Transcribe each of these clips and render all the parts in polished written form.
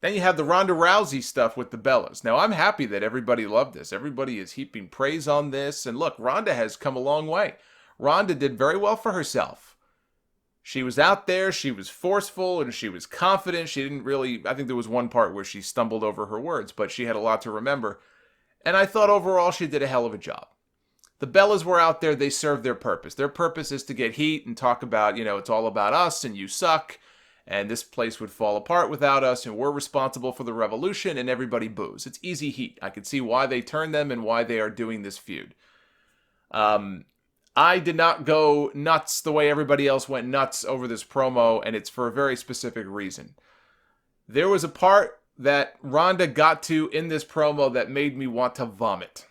Then you have the Ronda Rousey stuff with the Bellas. Now, I'm happy that everybody loved this. Everybody is heaping praise on this. And look, Ronda has come a long way. Ronda did very well for herself. She was out there, she was forceful, and she was confident. She didn't really, I think there was one part where she stumbled over her words, but she had a lot to remember. And I thought overall she did a hell of a job. The Bellas were out there, they served their purpose. Their purpose is to get heat and talk about, it's all about us and you suck. And this place would fall apart without us, and we're responsible for the revolution, and everybody boos. It's easy heat. I can see why they turned them and why they are doing this feud. I did not go nuts the way everybody else went nuts over this promo, and it's for a very specific reason. There was a part that Ronda got to in this promo that made me want to vomit.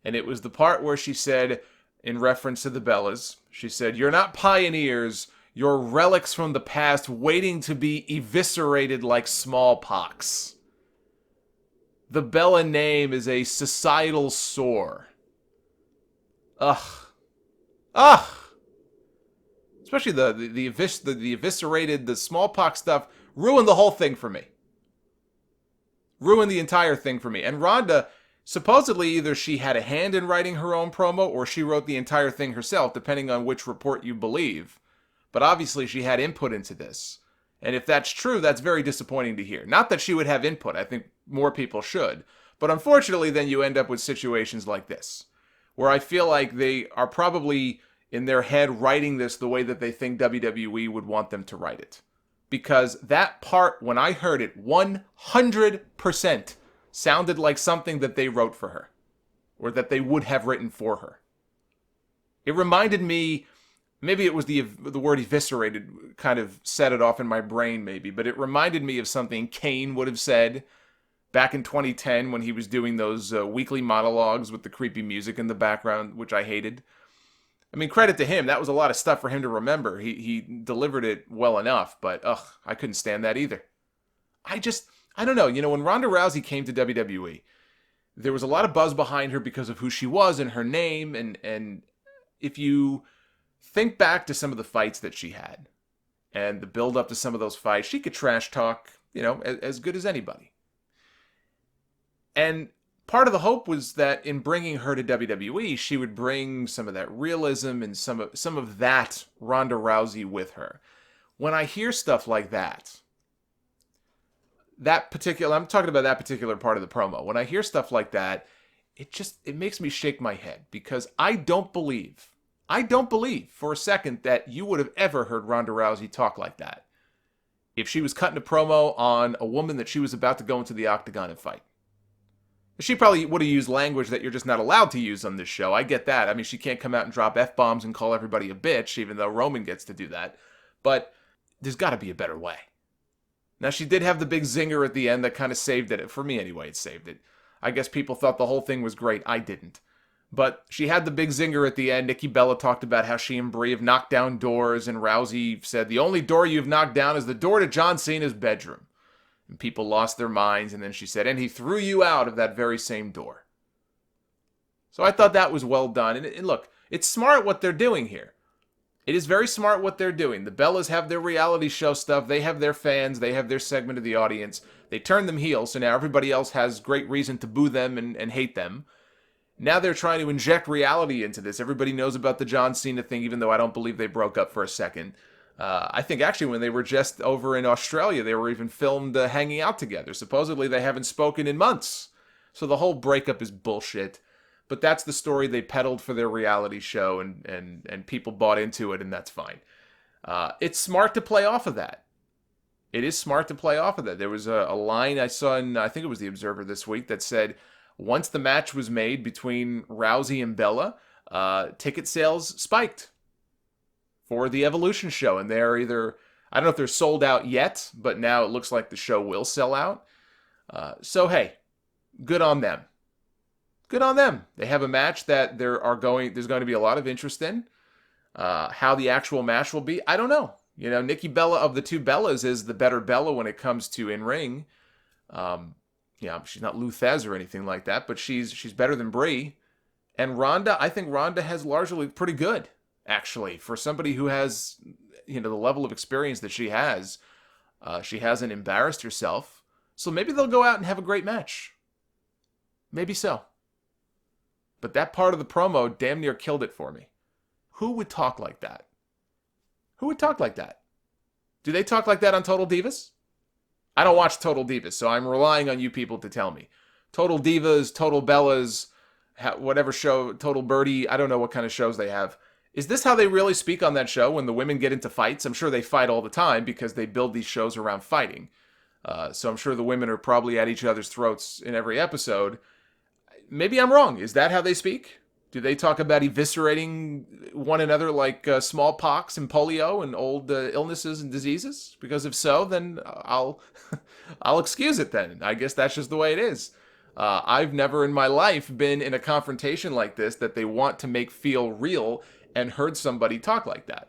And it was the part where she said, in reference to the Bellas, she said, "You're not pioneers, you're relics from the past waiting to be eviscerated like smallpox. The Bella name is a societal sore." Ugh. Ugh! Especially the eviscerated, the smallpox stuff ruined the whole thing for me. Ruined the entire thing for me. And Ronda, supposedly either she had a hand in writing her own promo or she wrote the entire thing herself, depending on which report you believe. But obviously she had input into this. And if that's true, that's very disappointing to hear. Not that she would have input. I think more people should. But unfortunately, then you end up with situations like this, where I feel like they are probably in their head writing this the way that they think WWE would want them to write it. Because that part, when I heard it, 100% sounded like something that they wrote for her. Or that they would have written for her. It reminded me, maybe it was the word eviscerated kind of set it off in my brain maybe, but it reminded me of something Kane would have said back in 2010 when he was doing those weekly monologues with the creepy music in the background, which I hated. I mean, credit to him. That was a lot of stuff for him to remember. He delivered it well enough, but I couldn't stand that either. I don't know. When Ronda Rousey came to WWE, there was a lot of buzz behind her because of who she was and her name. And if you think back to some of the fights that she had and the build up to some of those fights, she could trash talk, as good as anybody. And part of the hope was that in bringing her to WWE, she would bring some of that realism and some of that Ronda Rousey with her. When I hear stuff like that I'm talking about that particular part of the promo. When I hear stuff like that, it makes me shake my head because I don't believe for a second that you would have ever heard Ronda Rousey talk like that if she was cutting a promo on a woman that she was about to go into the octagon and fight. She probably would have used language that you're just not allowed to use on this show. I get that. I mean, she can't come out and drop F-bombs and call everybody a bitch, even though Roman gets to do that. But there's got to be a better way. Now, she did have the big zinger at the end that kind of saved it. For me, anyway, it saved it. I guess people thought the whole thing was great. I didn't. But she had the big zinger at the end. Nikki Bella talked about how she and Brie have knocked down doors, and Rousey said, "The only door you've knocked down is the door to John Cena's bedroom." And people lost their minds, and then she said, "And he threw you out of that very same door." So I thought that was well done. And look, it's smart what they're doing here. It is very smart what they're doing. The Bellas have their reality show stuff. They have their fans. They have their segment of the audience. They turn them heel, so now everybody else has great reason to boo them and hate them. Now they're trying to inject reality into this. Everybody knows about the John Cena thing, even though I don't believe they broke up for a second. I think actually when they were just over in Australia, they were even filmed hanging out together. Supposedly they haven't spoken in months. So the whole breakup is bullshit. But that's the story they peddled for their reality show, and people bought into it, and that's fine. It's smart to play off of that. It is smart to play off of that. There was a line I saw in, I think it was The Observer this week, that said, once the match was made between Rousey and Bella, ticket sales spiked for the Evolution show. And they're either, I don't know if they're sold out yet, but now it looks like the show will sell out. So, hey, good on them. Good on them. They have a match that there's going to be a lot of interest in. How the actual match will be, I don't know. Nikki Bella of the two Bellas is the better Bella when it comes to in-ring. She's not Lou Thez or anything like that, but she's better than Brie. And Ronda, I think Ronda has largely pretty good, actually, for somebody who has, the level of experience that she has. She hasn't embarrassed herself. So maybe they'll go out and have a great match. Maybe so. But that part of the promo damn near killed it for me. Who would talk like that? Who would talk like that? Do they talk like that on Total Divas? I don't watch Total Divas, so I'm relying on you people to tell me. Total Divas, Total Bellas, whatever show, Total Birdie, I don't know what kind of shows they have. Is this how they really speak on that show when the women get into fights? I'm sure they fight all the time because they build these shows around fighting. So I'm sure the women are probably at each other's throats in every episode. Maybe I'm wrong. Is that how they speak? Do they talk about eviscerating one another like smallpox and polio and old illnesses and diseases? Because if so, then I'll I'll excuse it then. I guess that's just the way it is. I've never in my life been in a confrontation like this that they want to make feel real and heard somebody talk like that.